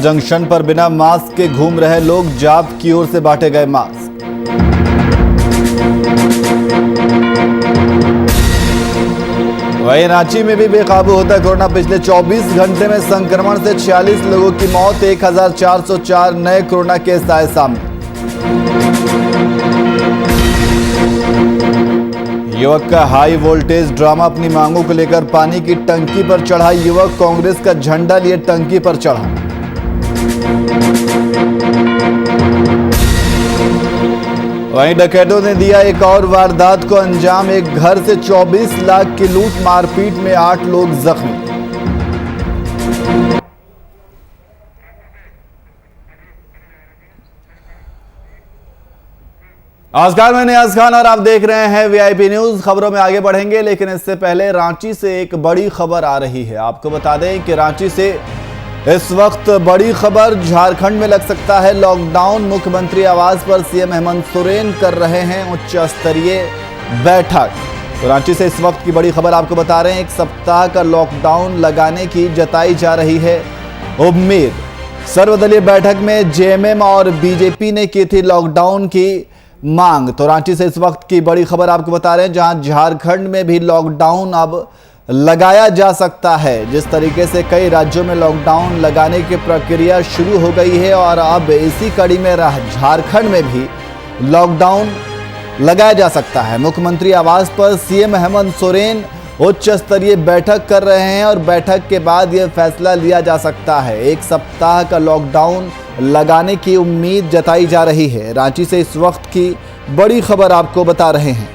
Junction पर बिना mask के घूम रहे लोग, जाप की ओर से बांटे गए मास्क। वहीं रांची में भी बेकाबू होता कोरोना। पिछले 24 घंटे में संक्रमण से 46 लोगों की मौत, 1404 नए कोरोना केस आए सामने। युवक का हाई वोल्टेज ड्रामा, अपनी मांगों को लेकर पानी की टंकी पर चढ़ा युवक, कांग्रेस का झंडा लिए टंकी पर चढ़ा। वहीं डकैतों ने दिया एक और वारदात को अंजाम, एक घर से 24 लाख की लूट, मारपीट में 8 लोग जख्मी। नमस्कार, मैं नियाज खान और आप देख रहे हैं वीआईपी न्यूज। खबरों में आगे बढ़ेंगे, लेकिन इससे पहले रांची से एक बड़ी खबर आ रही है। आपको बता दें कि रांची से इस वक्त बड़ी खबर, झारखंड में लग सकता है लॉकडाउन। मुख्यमंत्री आवास पर सीएम हेमंत सोरेन कर रहे हैं उच्च स्तरीय बैठक। तो रांची से इस वक्त की बड़ी खबर आपको बता रहे हैं, एक सप्ताह का लॉकडाउन लगाने की जताई जा रही है उम्मीद। सर्वदलीय बैठक में जेएमएम और बीजेपी ने की थी लॉकडाउन की मांग। तो रांची से इस वक्त की बड़ी खबर आपको बता रहे हैं, जहां झारखंड में भी लॉकडाउन अब लगाया जा सकता है। जिस तरीके से कई राज्यों में लॉकडाउन लगाने की प्रक्रिया शुरू हो गई है और अब इसी कड़ी में झारखंड में भी लॉकडाउन लगाया जा सकता है। मुख्यमंत्री आवास पर सीएम हेमंत सोरेन उच्च स्तरीय बैठक कर रहे हैं और बैठक के बाद यह फैसला लिया जा सकता है। एक सप्ताह का लॉकडाउन लगाने की उम्मीद जताई जा रही है। रांची से इस वक्त की बड़ी खबर आपको बता रहे हैं।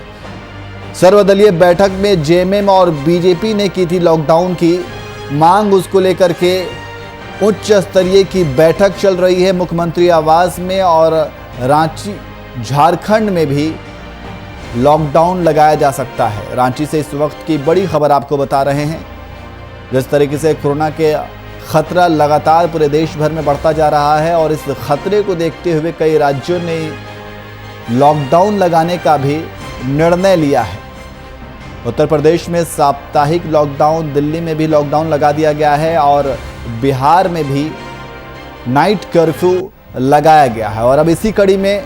सर्वदलीय बैठक में जेएमएम और बीजेपी ने की थी लॉकडाउन की मांग, उसको लेकर के उच्च स्तरीय की बैठक चल रही है मुख्यमंत्री आवास में। और रांची झारखंड में भी लॉकडाउन लगाया जा सकता है। रांची से इस वक्त की बड़ी खबर आपको बता रहे हैं। जिस तरीके से कोरोना के खतरा लगातार पूरे देश भर में बढ़ता जा रहा है और इस खतरे को देखते हुए कई राज्यों ने लॉकडाउन लगाने का भी निर्णय लिया है। उत्तर प्रदेश में साप्ताहिक लॉकडाउन, दिल्ली में भी लॉकडाउन लगा दिया गया है और बिहार में भी नाइट कर्फ्यू लगाया गया है। और अब इसी कड़ी में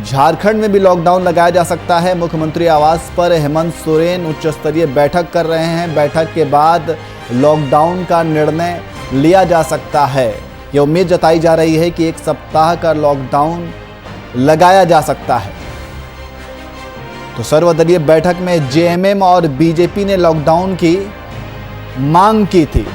झारखंड में भी लॉकडाउन लगाया जा सकता है। मुख्यमंत्री आवास पर हेमंत सोरेन उच्च स्तरीय बैठक कर रहे हैं। बैठक के बाद लॉकडाउन का निर्णय लिया जा सकता है। यह उम्मीद जताई जा रही है कि एक सप्ताह का लॉकडाउन लगाया जा सकता है। तो सर्वदलीय बैठक में जेएमएम और बीजेपी ने लॉकडाउन की मांग की थी।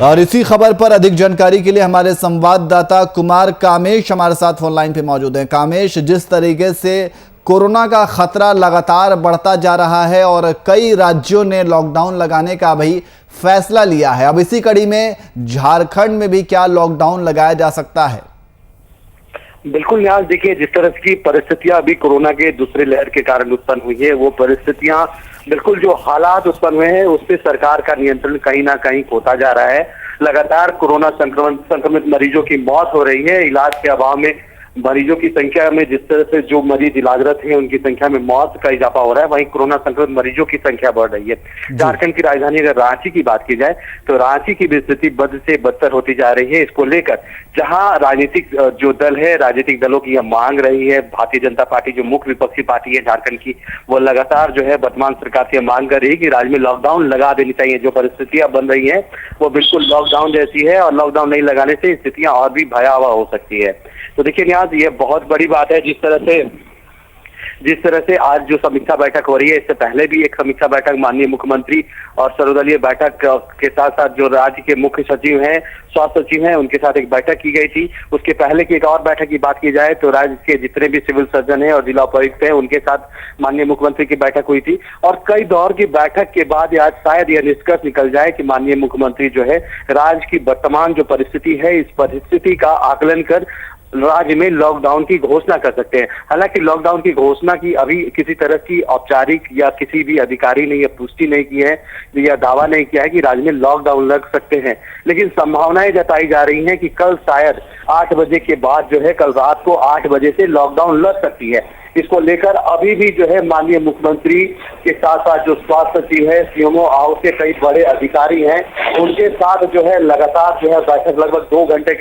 और इसी खबर पर अधिक जानकारी के लिए हमारे संवाददाता कुमार कामेश हमारे साथ फोन लाइन पे मौजूद हैं। कामेश, जिस तरीके से कोरोना का खतरा लगातार बढ़ता जा रहा है और कई राज्यों ने लॉकडाउन लगाने का भी फैसला लिया है, अब इसी कड़ी में झारखंड में भी क्या लॉकडाउन लगाया जा सकता है? बिल्कुल यहाँ देखिए, जिस तरह की परिस्थितियां अभी कोरोना के दूसरे लहर के कारण उत्पन्न हुई है, वो परिस्थितियां बिल्कुल जो हालात उत्पन्न हुए हैं उस पर सरकार का नियंत्रण कहीं ना कहीं खोता जा रहा है। लगातार कोरोना संक्रमित मरीजों की मौत हो रही है। इलाज के अभाव में मरीजों की संख्या में, जिस तरह से जो मरीज इलाजरत हैं उनकी संख्या में मौत का इजाफा हो रहा है, वहीं कोरोना संक्रमित मरीजों की संख्या बढ़ रही है। झारखंड की राजधानी अगर रांची की बात की जाए तो रांची की भी स्थिति बद से बदतर होती जा रही है। इसको लेकर जहां राजनीतिक जो दल है, राजनीतिक दलों की यह मांग रही है, भारतीय जनता पार्टी जो मुख्य विपक्षी पार्टी है झारखंड की, वो लगातार जो है वर्तमान सरकार से मांग कर रही है कि राज्य में लॉकडाउन लगा देनी चाहिए। जो परिस्थितियां बन रही है वो बिल्कुल लॉकडाउन जैसी है और लॉकडाउन नहीं लगाने से स्थितियां और भी भयावह हो सकती है। तो देखिए यहाँ ये बहुत बड़ी बात है। जिस तरह से आज जो समीक्षा बैठक हो रही है, इससे पहले भी एक समीक्षा बैठक माननीय मुख्यमंत्री और सर्वदलीय बैठक के साथ साथ जो राज्य के मुख्य सचिव हैं, स्वास्थ्य सचिव हैं, उनके साथ एक बैठक की गई थी। उसके पहले की एक और बैठक की बात की जाए तो राज्य के जितने भी सिविल सर्जन हैं और जिला उपायुक्त हैं, उनके साथ माननीय मुख्यमंत्री की बैठक हुई थी। और कई दौर की बैठक के बाद आज शायद यह निष्कर्ष निकल जाए कि माननीय मुख्यमंत्री जो है राज्य की वर्तमान जो परिस्थिति है, इस परिस्थिति का आकलन कर राज्य में लॉकडाउन की घोषणा कर सकते हैं। हालांकि लॉकडाउन की घोषणा की अभी किसी तरह की औपचारिक या किसी भी अधिकारी ने यह पुष्टि नहीं की है या दावा नहीं किया है कि राज्य में लॉकडाउन लग सकते हैं, लेकिन संभावनाएं जताई जा रही हैं कि कल शायद 8 बजे के बाद जो है, कल रात को 8 बजे से लॉकडाउन लग सकती है। इसको लेकर अभी भी जो है माननीय मुख्यमंत्री के साथ साथ जो स्वास्थ्य सचिव है, सीएमओ हाउस के कई बड़े अधिकारी हैं, उनके साथ जो है लगातार जो है बैठक, लगभग 2 घंटे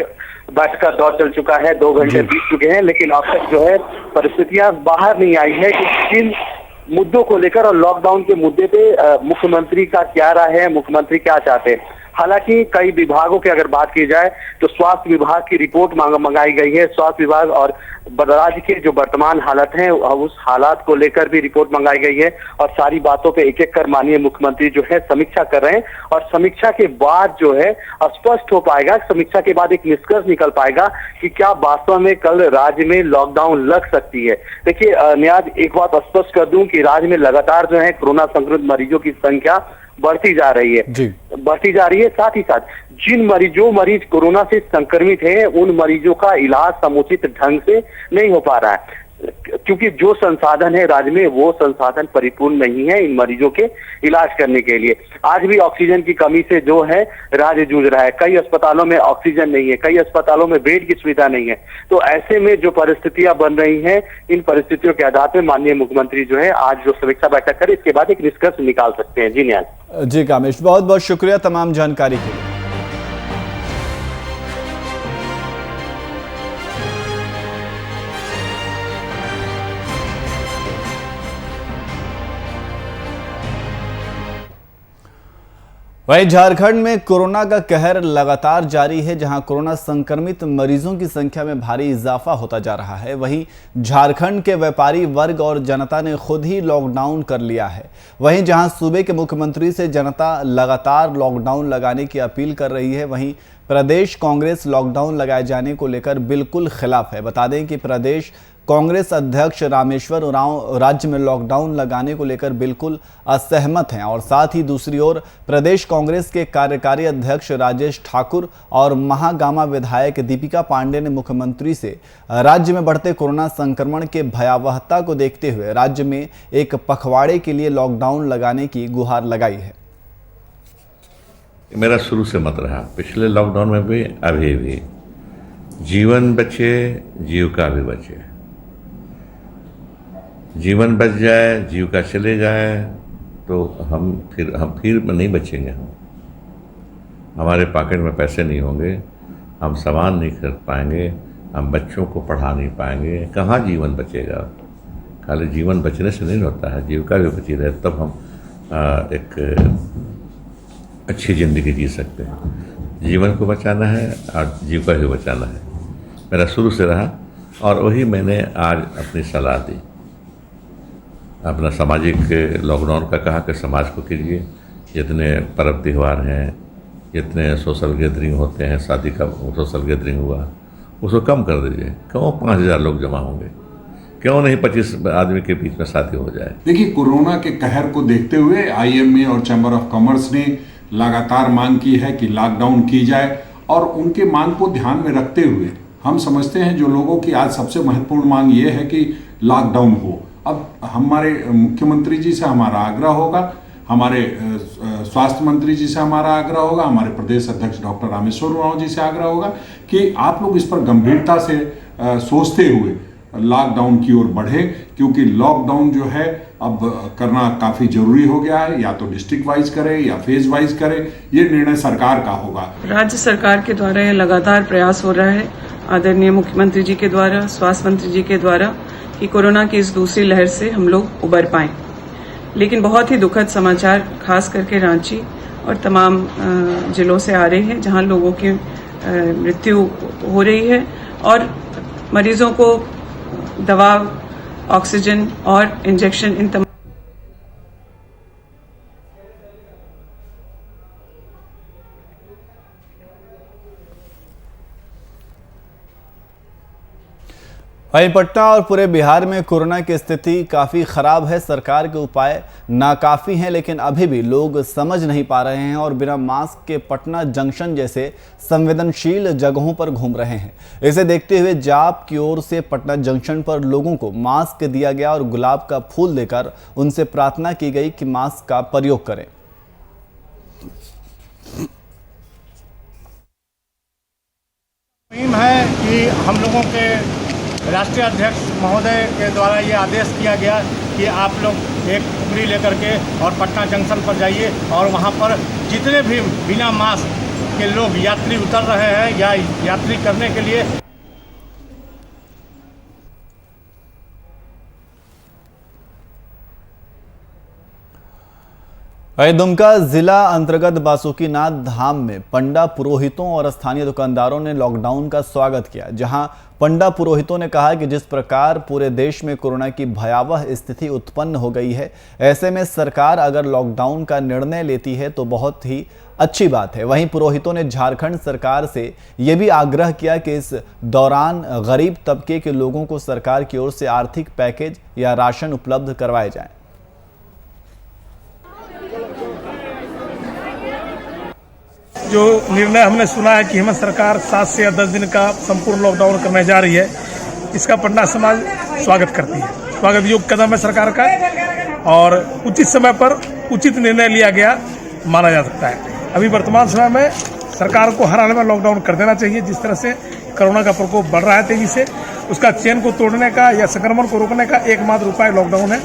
बैठक का दौर चल चुका है, 2 घंटे बीत चुके हैं, लेकिन अब तक जो है परिस्थितियां बाहर नहीं आई है कि किन मुद्दों को लेकर और लॉकडाउन के मुद्दे पे मुख्यमंत्री का क्या राय है, मुख्यमंत्री क्या चाहते हैं। हालांकि कई विभागों की अगर बात की जाए तो स्वास्थ्य विभाग की रिपोर्ट मंगाई गई है। स्वास्थ्य विभाग और राज्य के जो वर्तमान हालत है उस हालात को लेकर भी रिपोर्ट मंगाई गई है और सारी बातों पे एक एक कर माननीय मुख्यमंत्री जो है समीक्षा कर रहे हैं और समीक्षा के बाद जो है स्पष्ट हो पाएगा, समीक्षा के बाद एक निष्कर्ष निकल पाएगा कि क्या वास्तव में कल राज्य में लॉकडाउन लग सकती है। देखिए नियाज, एक बात स्पष्ट कर दूं कि राज्य में लगातार जो है कोरोना संक्रमित मरीजों की संख्या बढ़ती जा रही है। साथ ही साथ जिन मरीज कोरोना से संक्रमित है उन मरीजों का इलाज समुचित ढंग से नहीं हो पा रहा है, क्योंकि जो संसाधन है राज्य में वो संसाधन परिपूर्ण नहीं है इन मरीजों के इलाज करने के लिए। आज भी ऑक्सीजन की कमी से जो है राज्य जूझ रहा है। कई अस्पतालों में ऑक्सीजन नहीं है, कई अस्पतालों में बेड की सुविधा नहीं है। तो ऐसे में जो परिस्थितियां बन रही हैं, इन परिस्थितियों के आधार पर माननीय मुख्यमंत्री जो है आज जो समीक्षा बैठक करे, इसके बाद एक निष्कर्ष निकाल सकते हैं। जी न्याय। जी कामेश, बहुत बहुत शुक्रिया तमाम जानकारी के लिए। वहीं झारखंड में कोरोना का कहर लगातार जारी है, जहां कोरोना संक्रमित मरीजों की संख्या में भारी इजाफा होता जा रहा है। वहीं झारखंड के व्यापारी वर्ग और जनता ने खुद ही लॉकडाउन कर लिया है। वहीं जहां सूबे के मुख्यमंत्री से जनता लगातार लॉकडाउन लगाने की अपील कर रही है, वहीं प्रदेश कांग्रेस लॉकडाउन लगाए जाने को लेकर बिल्कुल खिलाफ है। बता दें कि प्रदेश कांग्रेस अध्यक्ष रामेश्वर उरांव राज्य में लॉकडाउन लगाने को लेकर बिल्कुल असहमत हैं और साथ ही दूसरी ओर प्रदेश कांग्रेस के कार्यकारी अध्यक्ष राजेश ठाकुर और महागामा विधायक दीपिका पांडे ने मुख्यमंत्री से राज्य में बढ़ते कोरोना संक्रमण के भयावहता को देखते हुए राज्य में एक पखवाड़े के लिए लॉकडाउन लगाने की गुहार लगाई है। मेरा शुरू से मत रहा, पिछले लॉकडाउन में भी अभी भी जीवन बचे, जीविका भी बचे। जीवन बच जाए, जीविका चले जाए तो हम फिर नहीं बचेंगे। हमारे पॉकेट में पैसे नहीं होंगे, हम सामान नहीं खरीद पाएंगे, हम बच्चों को पढ़ा नहीं पाएंगे, कहाँ जीवन बचेगा। खाली जीवन बचने से नहीं होता है, जीविका भी बची रहे तब हम एक अच्छी ज़िंदगी जी सकते हैं। जीवन को बचाना है और जीविका भी बचाना है, मेरा शुरू से रहा और वही मैंने आज अपनी सलाह दी। अपना सामाजिक लॉकडाउन का कहा कि समाज को कीजिए, जितने पर्व त्यौहार हैं, जितने सोशल गैदरिंग होते हैं, शादी का सोशल गैदरिंग हुआ उसको कम कर दीजिए। क्यों 5000 लोग जमा होंगे, क्यों नहीं 25 आदमी के बीच में शादी हो जाए। देखिए, कोरोना के कहर को देखते हुए आईएमए और चैम्बर ऑफ कॉमर्स ने लगातार मांग की है कि लॉकडाउन की जाए और उनके मांग को ध्यान में रखते हुए हम समझते हैं जो लोगों की आज सबसे महत्वपूर्ण मांग ये है कि लॉकडाउन हो। अब हमारे मुख्यमंत्री जी से हमारा आग्रह होगा, हमारे स्वास्थ्य मंत्री जी से हमारा आग्रह होगा, हमारे प्रदेश अध्यक्ष डॉक्टर रामेश्वर उरांव जी से आग्रह होगा कि आप लोग इस पर गंभीरता से सोचते हुए लॉकडाउन की ओर बढ़े, क्योंकि लॉकडाउन जो है अब करना काफ़ी जरूरी हो गया है। या तो डिस्ट्रिक्ट वाइज करे या फेज वाइज करे, ये निर्णय सरकार का होगा। राज्य सरकार के द्वारा ये लगातार प्रयास हो रहा है, आदरणीय मुख्यमंत्री जी के द्वारा, स्वास्थ्य मंत्री जी के द्वारा, कि कोरोना की इस दूसरी लहर से हम लोग उबर पाएं। लेकिन बहुत ही दुखद समाचार खास करके रांची और तमाम जिलों से आ रहे हैं, जहां लोगों की मृत्यु हो रही है और मरीजों को दवा, ऑक्सीजन और इंजेक्शन इन तमाम वहीं पटना और पूरे बिहार में कोरोना की स्थिति काफ़ी ख़राब है। सरकार के उपाय नाकाफ़ी हैं, लेकिन अभी भी लोग समझ नहीं पा रहे हैं और बिना मास्क के पटना जंक्शन जैसे संवेदनशील जगहों पर घूम रहे हैं। इसे देखते हुए जाप की ओर से पटना जंक्शन पर लोगों को मास्क दिया गया और गुलाब का फूल देकर उनसे प्रार्थना की गई कि मास्क का प्रयोग करें। मुहिम है कि हम लोगों के राष्ट्रीय अध्यक्ष महोदय के द्वारा ये आदेश किया गया कि आप लोग एक टुकड़ी लेकर के और पटना जंक्शन पर जाइए और वहाँ पर जितने भी बिना मास्क के लोग यात्री उतर रहे हैं या यात्री करने के लिए दुमका जिला अंतर्गत बासुकीनाथ धाम में पंडा पुरोहितों और स्थानीय दुकानदारों ने लॉकडाउन का स्वागत किया। जहां पंडा पुरोहितों ने कहा कि जिस प्रकार पूरे देश में कोरोना की भयावह स्थिति उत्पन्न हो गई है, ऐसे में सरकार अगर लॉकडाउन का निर्णय लेती है तो बहुत ही अच्छी बात है। वहीं पुरोहितों ने झारखंड सरकार से यह भी आग्रह किया कि इस दौरान गरीब तबके के लोगों को सरकार की ओर से आर्थिक पैकेज या राशन उपलब्ध करवाए जाएं। जो निर्णय हमने सुना है कि हेमंत सरकार 7 से या 10 दिन का संपूर्ण लॉकडाउन करने जा रही है, इसका पंडा समाज स्वागत करती है। स्वागत योग्य कदम है सरकार का और उचित समय पर उचित निर्णय लिया गया माना जा सकता है। अभी वर्तमान समय में सरकार को हर हाल में लॉकडाउन कर देना चाहिए। जिस तरह से कोरोना का प्रकोप बढ़ रहा है तेजी से, उसका चेन को तोड़ने का या संक्रमण को रोकने का एकमात्र उपाय लॉकडाउन है।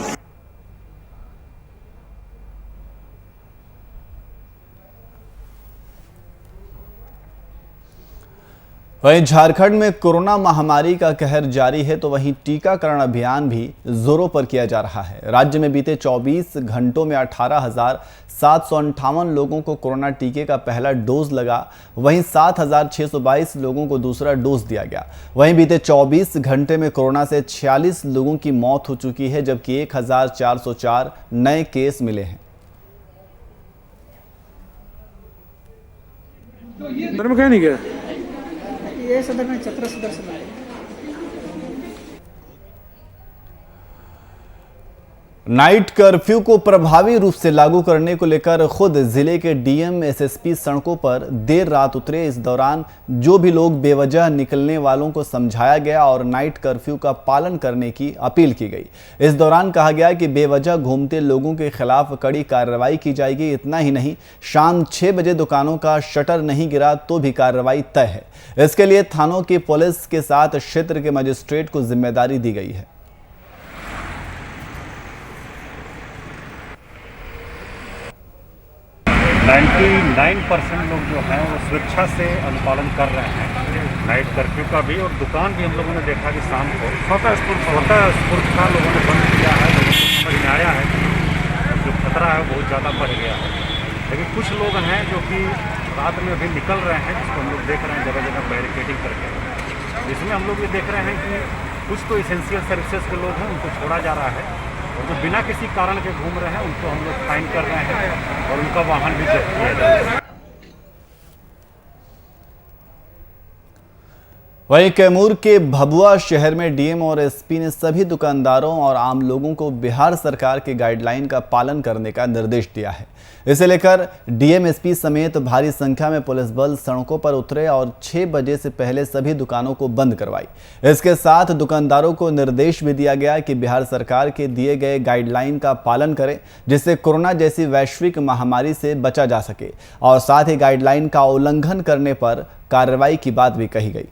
वहीं झारखंड में कोरोना महामारी का कहर जारी है तो वहीं टीकाकरण अभियान भी जोरों पर किया जा रहा है। राज्य में बीते 24 घंटों में 18,758 लोगों को कोरोना टीके का पहला डोज लगा। वहीं 7,622 लोगों को दूसरा डोज दिया गया। वहीं बीते 24 घंटे में कोरोना से 46 लोगों की मौत हो चुकी है, जबकि 1,404 नए केस मिले हैं। ये सदर में चतरा सदर से लाए। नाइट कर्फ्यू को प्रभावी रूप से लागू करने को लेकर खुद जिले के डीएम एसएसपी सड़कों पर देर रात उतरे। इस दौरान जो भी लोग बेवजह निकलने वालों को समझाया गया और नाइट कर्फ्यू का पालन करने की अपील की गई। इस दौरान कहा गया कि बेवजह घूमते लोगों के खिलाफ कड़ी कार्रवाई की जाएगी। इतना ही नहीं, शाम 6 बजे दुकानों का शटर नहीं गिरा तो भी कार्रवाई तय है। इसके लिए थानों की पुलिस के साथ क्षेत्र के मजिस्ट्रेट को जिम्मेदारी दी गई है। 99% लोग जो हैं वो स्वेच्छा से अनुपालन कर रहे हैं नाइट कर्फ्यू का भी। और दुकान भी हम लोगों ने देखा कि शाम को स्वतः स्फूर्त था, लोगों ने बंद किया है। लोगों को समझ में आया है जो खतरा है बहुत ज़्यादा बढ़ गया है। लेकिन कुछ लोग हैं जो कि रात में अभी निकल रहे हैं, जिसको हम लोग देख रहे हैं जगह जगह बैरिकेडिंग करके। जिसमें हम लोग ये देख रहे हैं कि कुछ तो इसेंशियल सर्विसेज के लोग हैं, उनको छोड़ा जा रहा है और जो बिना किसी कारण के घूम रहे हैं उनको हम लोग फाइन कर रहे हैं और उनका वाहन भी जब्त किया जा रहा है। वहीं कैमूर के भभुआ शहर में डीएम और एसपी ने सभी दुकानदारों और आम लोगों को बिहार सरकार के गाइडलाइन का पालन करने का निर्देश दिया है। इसे लेकर डीएम एसपी समेत भारी संख्या में पुलिस बल सड़कों पर उतरे और 6 बजे से पहले सभी दुकानों को बंद करवाई। इसके साथ दुकानदारों को निर्देश भी दिया गया कि बिहार सरकार के दिए गए गाइडलाइन का पालन करें, जिससे कोरोना जैसी वैश्विक महामारी से बचा जा सके। और साथ ही गाइडलाइन का उल्लंघन करने पर कार्रवाई की बात भी कही गई।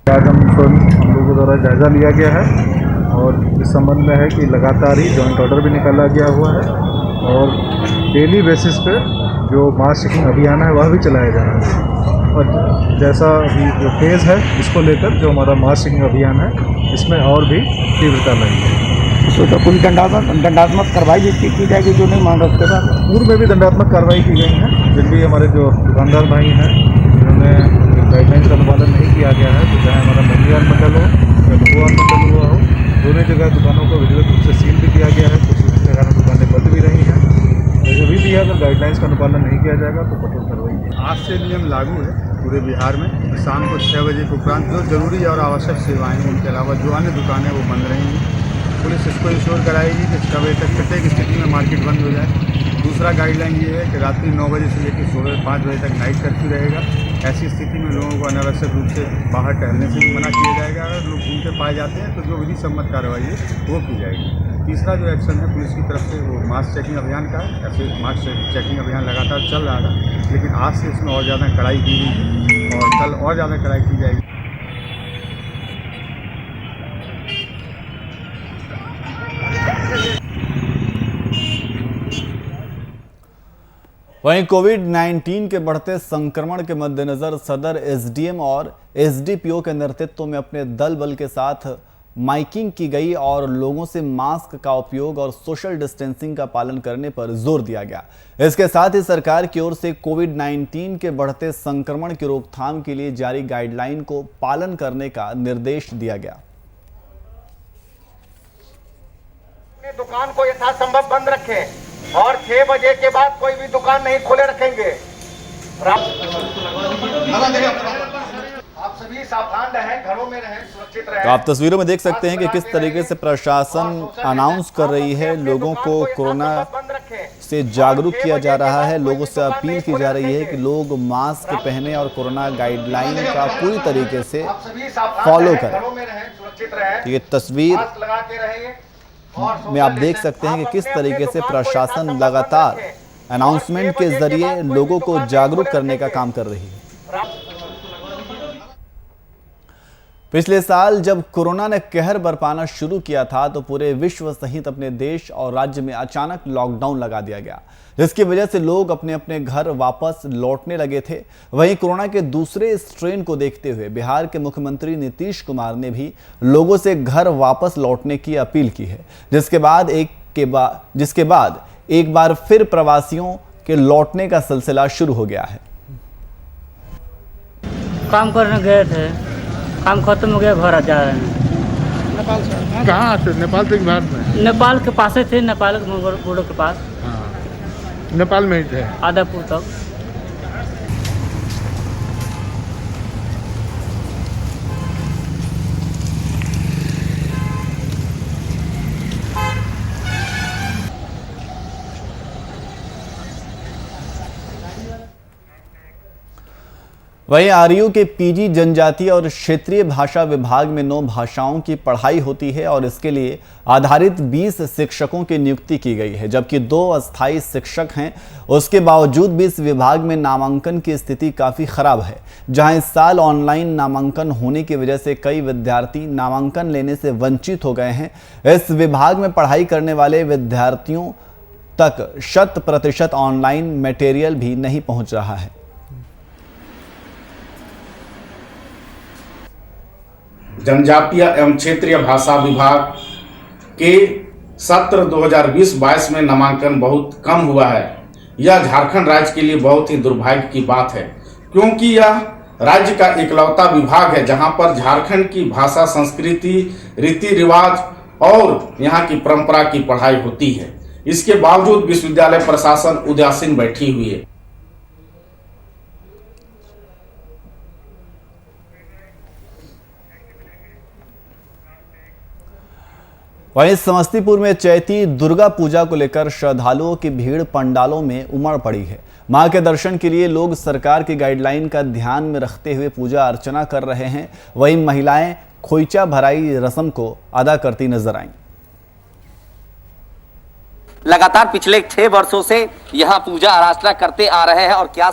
आज हम लोगों द्वारा जायज़ा लिया गया है और इस संबंध में है कि लगातार ही जॉइंट ऑर्डर भी निकाला गया हुआ है और डेली बेसिस पे जो मास चेकिंग अभियान है वह भी चलाया जा रहा है। और जैसा अभी जो फेज़ है इसको लेकर जो हमारा मास चेकिंग अभियान है इसमें और भी तीव्रता लगेगी। तो कोई दंडात्मक कार्रवाई की जाएगी जो नहीं मान रहे उसके बाद? पूर्व में भी दंडात्मक कार्रवाई की गई है। जिन भी हमारे जो दुकानदार भाई हैं जिन्होंने गाइडलाइंस का अनुपालन नहीं किया गया है, तो चाहे हमारा मंडियाल मंडल हो या भगवान मंडल हुआ हो, दोनों जगह दुकानों को विधिवत रूप से सील भी किया गया है। कुछ जगह दुकानें बंद भी रही हैं। जो भी अगर गाइडलाइंस का अनुपालन नहीं किया जाएगा तो कठोर कार्रवाई। आज से नियम लागू है पूरे बिहार में। शाम को 6 बजे के उपरांत जो जरूरी और आवश्यक सेवाएं हैं उनके अलावा जो अन्य दुकानें वो बंद रहेंगी। पुलिस इसको इंश्योर कराएगी कि 6 बजे तक प्रत्येक स्थिति में मार्केट बंद हो जाए। दूसरा गाइडलाइन ये है कि रात्रि 9 बजे से लेकर सुबह 5 बजे तक नाइट कर्फ्यू रहेगा। ऐसी स्थिति में लोगों को अनावश्यक रूप से बाहर टहलने से भी मना किया जाएगा। अगर लोग घूमते पाए जाते हैं तो जो विधि सम्मत कार्रवाई है वो की जाएगी। तीसरा जो एक्शन है पुलिस की तरफ से वो मास चेकिंग अभियान का है। ऐसे मास चेकिंग अभियान लगातार चल रहा था, लेकिन आज से इसमें और ज़्यादा कड़ाई की गई है और कल और ज़्यादा कड़ाई की जाएगी। वहीं कोविड-19 के बढ़ते संक्रमण के मद्देनजर सदर एसडीएम और एसडीपीओ के नेतृत्व में अपने दल बल के साथ माइकिंग की गई और लोगों से मास्क का उपयोग और सोशल डिस्टेंसिंग का पालन करने पर जोर दिया गया। इसके साथ ही सरकार की ओर से कोविड-19 के बढ़ते संक्रमण की रोकथाम के लिए जारी गाइडलाइन को पालन करने का निर्देश दिया गया। दुकान को यथासंभव बंद रखें और 6 बजे के बाद कोई भी दुकान नहीं खोले रखेंगे। आप सभी सावधान रहें, घरों में रहें, सुरक्षित रहें। तो आप तस्वीरों में देख सकते हैं कि किस तरीके से प्रशासन अनाउंस कर रही है, लोगों को कोरोना से जागरूक किया जा रहा है, लोगों से अपील की जा रही है कि लोग मास्क पहने और कोरोना गाइडलाइन का पूरी तरीके से फॉलो करें। ये तस्वीर में आप देख सकते हैं कि किस तरीके से प्रशासन लगातार अनाउंसमेंट के जरिए लोगों को जागरूक करने का काम कर रही है। पिछले साल जब कोरोना ने कहर बरपाना शुरू किया था तो पूरे विश्व सहित अपने देश और राज्य में अचानक लॉकडाउन लगा दिया गया, जिसकी वजह से लोग अपने अपने घर वापस लौटने लगे थे। वहीं कोरोना के दूसरे स्ट्रेन को देखते हुए बिहार के मुख्यमंत्री नीतीश कुमार ने भी लोगों से घर वापस लौटने की अपील की है, जिसके बाद एक बार फिर प्रवासियों के लौटने का सिलसिला शुरू हो गया है। काम करने गए थे, काम खत्म हो गया, घर आ जा रहे हैं। नेपाल से कहाँ से? नेपाल से बिहार में? नेपाल के पास थे, नेपाल के बॉर्डर के पास। हाँ, नेपाल में ही थे, आदापुर तक। वहीं आरयू के पीजी जनजातीय और क्षेत्रीय भाषा विभाग में 9 भाषाओं की पढ़ाई होती है और इसके लिए आधारित 20 शिक्षकों की नियुक्ति की गई है, जबकि 2 अस्थायी शिक्षक हैं। उसके बावजूद भी इस विभाग में नामांकन की स्थिति काफ़ी खराब है, जहां इस साल ऑनलाइन नामांकन होने की वजह से कई विद्यार्थी नामांकन लेने से वंचित हो गए हैं। इस विभाग में पढ़ाई करने वाले विद्यार्थियों तक 100% ऑनलाइन मटेरियल भी नहीं पहुँच रहा है। जनजातीय एवं क्षेत्रीय भाषा विभाग के सत्र 2020-22 में नामांकन बहुत कम हुआ है। यह झारखंड राज्य के लिए बहुत ही दुर्भाग्य की बात है, क्योंकि यह राज्य का इकलौता विभाग है जहां पर झारखंड की भाषा, संस्कृति, रीति रिवाज और यहां की परंपरा की पढ़ाई होती है। इसके बावजूद विश्वविद्यालय प्रशासन उदासीन बैठी हुई है। वहीं समस्तीपुर में चैती दुर्गा पूजा को लेकर श्रद्धालुओं की भीड़ पंडालों में उमड़ पड़ी है। मां के दर्शन के लिए लोग सरकार की गाइडलाइन का ध्यान में रखते हुए पूजा अर्चना कर रहे हैं। वहीं महिलाएं खोइचा भराई रस्म को अदा करती नजर आईं। लगातार पिछले 6 वर्षों से यहाँ पूजा आराधना करते आ रहे हैं और क्या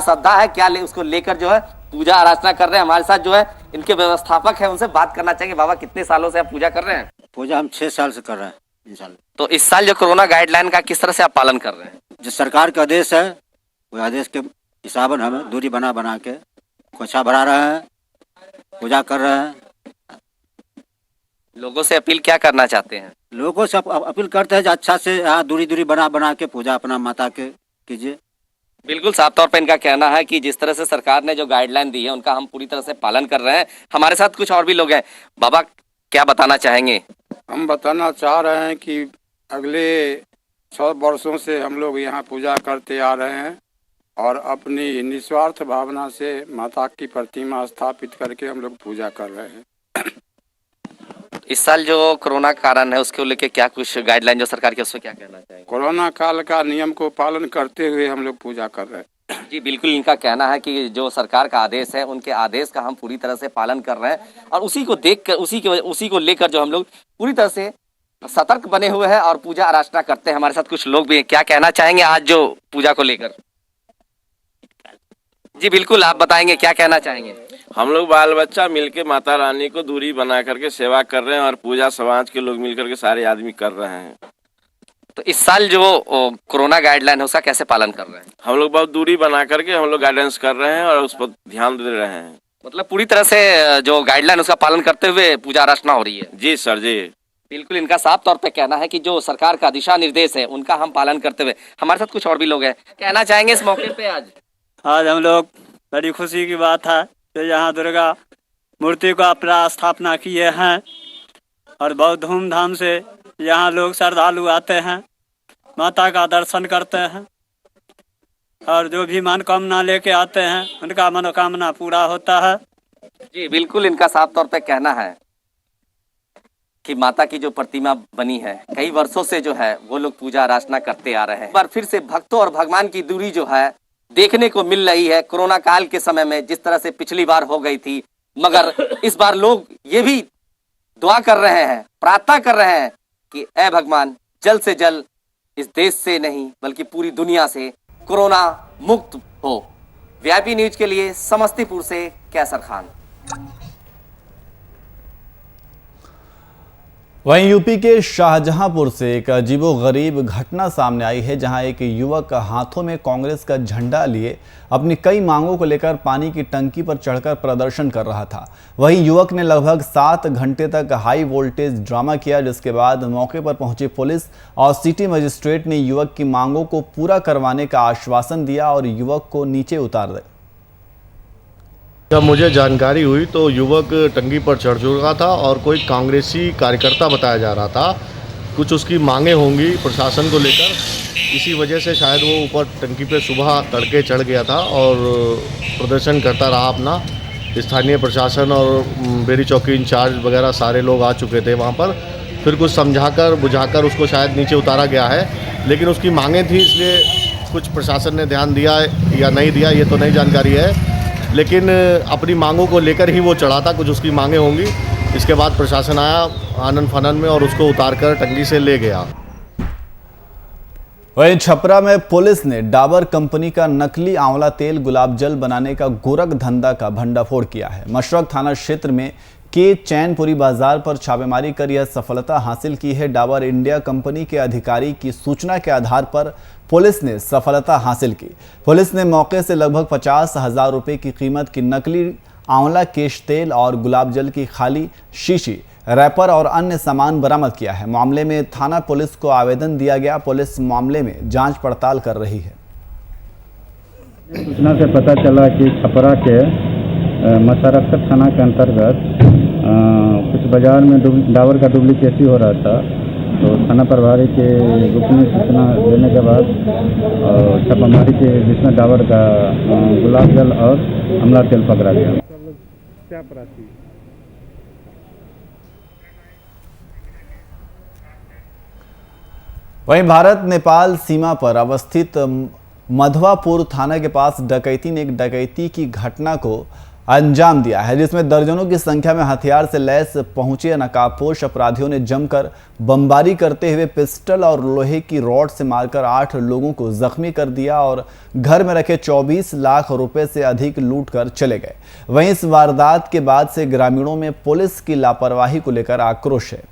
श्रद्धा है, क्या उसको लेकर जो है पूजा आराधना कर रहे हैं। हमारे साथ जो है इनके व्यवस्थापक है, उनसे बात करना चाहेंगे। बाबा, कितने सालों से आप पूजा कर रहे हैं? पूजा हम 6 साल से कर रहे हैं इंशाल्लाह। तो इस साल जो कोरोना गाइडलाइन का किस तरह से आप पालन कर रहे हैं? जो सरकार का आदेश है, वो आदेश के हिसाब हमें दूरी बना के खोचा भरा रहे हैं, पूजा कर रहे हैं। लोगों से अपील क्या करना चाहते हैं? लोगों से अपील करते हैं कि अच्छा से दूरी बना के पूजा अपना माता के कीजिए। बिल्कुल साफ तौर पर इनका कहना है कि जिस तरह से सरकार ने जो गाइडलाइन दी है उनका हम पूरी तरह से पालन कर रहे हैं। हमारे साथ कुछ और भी लोग हैं। बाबा, क्या बताना चाहेंगे? हम बताना चाह रहे हैं कि अगले 6 वर्षों से हम लोग यहाँ पूजा करते आ रहे हैं और अपनी निस्वार्थ भावना से माता की प्रतिमा स्थापित करके हम लोग पूजा कर रहे हैं। इस साल जो कोरोना कारण है उसको लेके क्या कुछ गाइडलाइन जो सरकार की, उसमें क्या कहना चाहेंगे? कोरोना काल का नियम को पालन करते हुए हम लोग पूजा कर रहे हैं। जी बिल्कुल, इनका कहना है कि जो सरकार का आदेश है उनके आदेश का हम पूरी तरह से पालन कर रहे हैं और उसी को देखकर उसी को लेकर जो हम लोग पूरी तरह से सतर्क बने हुए हैं और पूजा आराधना करते हैं। हमारे साथ कुछ लोग भी हैं। क्या कहना चाहेंगे आज जो पूजा को लेकर? जी बिल्कुल, आप बताएंगे, क्या कहना चाहेंगे? हम लोग बाल बच्चा मिलके माता रानी को दूरी बना करके सेवा कर रहे हैं और पूजा समाज के लोग मिलकर के सारे आदमी कर रहे हैं। तो इस साल जो कोरोना गाइडलाइन है उसका कैसे पालन कर रहे हैं? हम लोग बहुत दूरी बना करके हम लोग गाइडेंस कर रहे हैं और उस पर ध्यान दे रहे हैं। मतलब पूरी तरह से जो गाइडलाइन उसका पालन करते हुए पूजा अर्चना हो रही है। जी सर जी, बिल्कुल। इनका साफ तौर पे कहना है कि जो सरकार का दिशा निर्देश है उनका हम पालन करते हुए। हमारे साथ कुछ और भी लोग हैं, कहना चाहेंगे इस मौके पे? आज हम लोग बड़ी खुशी की बात है कि यहाँ दुर्गा मूर्ति को अपना स्थापना किए हैं और बहुत धूमधाम से यहाँ लोग श्रद्धालु आते हैं, माता का दर्शन करते हैं और जो भी मनोकामना लेके आते हैं उनका मनोकामना पूरा होता है। जी बिल्कुल। इनका साफ तौर पे कहना है कि माता की जो प्रतिमा बनी है कई वर्षों से जो है वो लोग पूजा अर्चना करते आ रहे हैं। पर फिर से भक्तों और भगवान की दूरी जो है देखने को मिल रही है। कोरोना काल के समय में जिस तरह से पिछली बार हो गई थी, मगर इस बार लोग ये भी दुआ कर रहे हैं, प्रार्थना कर रहे हैं कि ऐ भगवान जल्द से जल्द इस देश से नहीं बल्कि पूरी दुनिया से कोरोना मुक्त हो। वीआईपी न्यूज के लिए समस्तीपुर से कैसर खान। वहीं यूपी के शाहजहांपुर से एक अजीबोगरीब घटना सामने आई है, जहां एक युवक हाथों में कांग्रेस का झंडा लिए अपनी कई मांगों को लेकर पानी की टंकी पर चढ़कर प्रदर्शन कर रहा था। वहीं युवक ने लगभग 7 घंटे तक हाई वोल्टेज ड्रामा किया, जिसके बाद मौके पर पहुंची पुलिस और सिटी मजिस्ट्रेट ने युवक की मांगों को पूरा करवाने का आश्वासन दिया और युवक को नीचे उतार दिया। जब मुझे जानकारी हुई तो युवक टंकी पर चढ़ चुका था और कोई कांग्रेसी कार्यकर्ता बताया जा रहा था। कुछ उसकी मांगे होंगी प्रशासन को लेकर, इसी वजह से शायद वो ऊपर टंकी पे सुबह तड़के चढ़ गया था और प्रदर्शन करता रहा अपना। स्थानीय प्रशासन और बेरी चौकी इंचार्ज वगैरह सारे लोग आ चुके थे वहाँ पर। फिर कुछ समझाकर बुझाकर उसको शायद नीचे उतारा गया है, लेकिन उसकी मांगें थी इसलिए कुछ प्रशासन ने ध्यान दिया या नहीं दिया ये तो नहीं जानकारी है, लेकिन अपनी मांगों को लेकर ही वो चढ़ा था। कुछ उसकी मांगें होंगी। इसके बाद प्रशासन आया आनन फानन में और उसको उतारकर टंकी से ले गया। वहीं छपरा में पुलिस ने डाबर कंपनी का नकली आंवला तेल गुलाब जल बनाने का गोरख धंधा का भंडाफोड़ किया है। मशरक थाना क्षेत्र में के चैनपुरी बाजार पर छापेमारी कर यह सफलता हासिल की है। डाबर इंडिया कंपनी के अधिकारी की सूचना के आधार पर पुलिस ने सफलता हासिल की। पुलिस ने मौके से लगभग 50,000 रुपए की कीमत की नकली आंवला केश तेल और गुलाब जल की खाली शीशी, रैपर और अन्य सामान बरामद किया है। मामले में थाना पुलिस को आवेदन दिया गया। पुलिस मामले में जांच पड़ताल कर रही है। सूचना से पता चला कि छपरा के मशरक थाना के अंतर्गत कुछ बाजार में डाबर का डुप्लीकेसी हो रहा था, तो थाना प्रभारी के गोपनीय सूचना देने के बाद छापामारी के जिसमें डाबर का गुलाब जल और आंवला तेल पकड़ा गया। वहीं भारत नेपाल सीमा पर अवस्थित मधवापुर थाना के पास डकैती ने एक डकैती की घटना को अंजाम दिया है, जिसमें दर्जनों की संख्या में हथियार से लैस पहुंचे नकाबपोश अपराधियों ने जमकर बमबारी करते हुए पिस्टल और लोहे की रॉड से मारकर 8 लोगों को जख्मी कर दिया और घर में रखे 24 लाख रुपए से अधिक लूट कर चले गए। वहीं इस वारदात के बाद से ग्रामीणों में पुलिस की लापरवाही को लेकर आक्रोश है।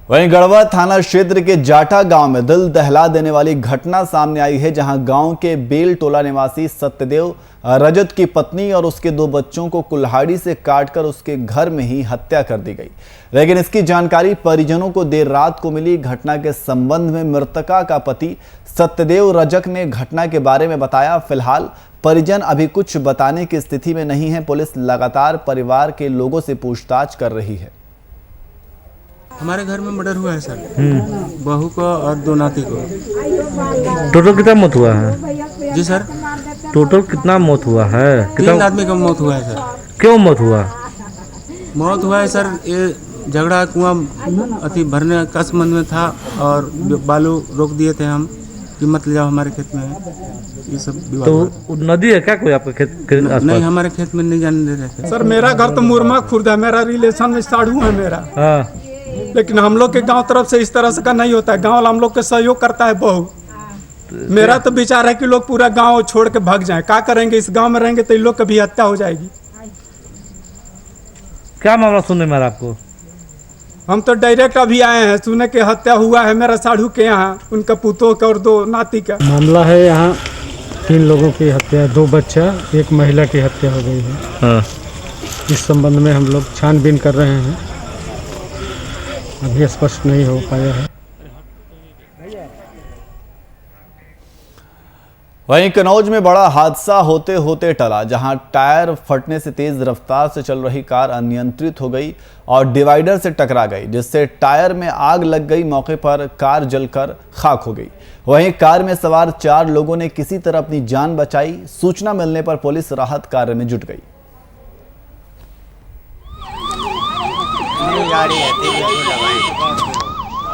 वहीं गढ़वा थाना क्षेत्र के जाटा गांव में दिल दहला देने वाली घटना सामने आई है, जहां गांव के बेल टोला निवासी सत्यदेव रजत की पत्नी और उसके 2 बच्चों को कुल्हाड़ी से काटकर उसके घर में ही हत्या कर दी गई। लेकिन इसकी जानकारी परिजनों को देर रात को मिली। घटना के संबंध में मृतका का पति सत्यदेव रजक ने घटना के बारे में बताया। फिलहाल परिजन अभी कुछ बताने की स्थिति में नहीं है। पुलिस लगातार परिवार के लोगों से पूछताछ कर रही है। हमारे घर में मर्डर हुआ है सर, बहू को और 2 नाती को। टोटल कितना मौत हुआ है? जी सर, टोटल कितना मौत हुआ है? 3 आदमी का मौत हुआ है सर। क्यों मौत हुआ? मौत हुआ है सर, ये झगड़ा कुआं अति भरने का संबंध में था और बालू रोक दिए थे हम कि मत ले जाओ हमारे खेत में, ये सब विवाद। तो नदी है क्या कोई आपके खेत नहीं, हमारे खेत में नहीं जाने दे रहे थे सर। मेरा घर तो मुरमा खुर्द है, मेरा रिलेशन में साढ़ू है मेरा। हाँ। लेकिन हम लोग के गांव तरफ से इस तरह से का नहीं होता है। गांव वाला हम लोग के सहयोग करता है। बहू मेरा तो विचार है कि लोग पूरा गांव छोड़ के भाग जाएं। क्या करेंगे, इस गांव में रहेंगे तो इन लोग की हत्या हो जाएगी। क्या मामला सुनने में आपको? हम तो डायरेक्ट अभी आए हैं, सुने के हत्या हुआ है मेरा साढ़ू के यहाँ, उनका पुतों का और 2 नाती का मामला है। यहाँ 3 लोगों की हत्या, 2 बच्चा, 1 महिला की हत्या हो गई है। हाँ। इस संबंध में हम लोग छानबीन कर रहे हैं, अभी स्पष्ट नहीं हो पाया है। वहीं कन्नौज में बड़ा हादसा होते होते टला, जहां टायर फटने से तेज रफ्तार से चल रही कार अनियंत्रित हो गई और डिवाइडर से टकरा गई, जिससे टायर में आग लग गई। मौके पर कार जलकर खाक हो गई। वहीं कार में सवार 4 लोगों ने किसी तरह अपनी जान बचाई। सूचना मिलने पर पुलिस राहत कार्य में जुट गई।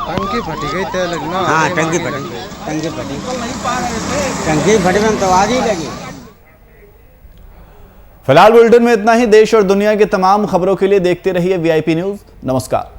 टंकी फटी गई, तेल लगना। हाँ, टंकी फटी में तो आग ही लगी। फिलहाल बुलेटिन में इतना ही। देश और दुनिया की तमाम खबरों के लिए देखते रहिए VIP न्यूज़। नमस्कार।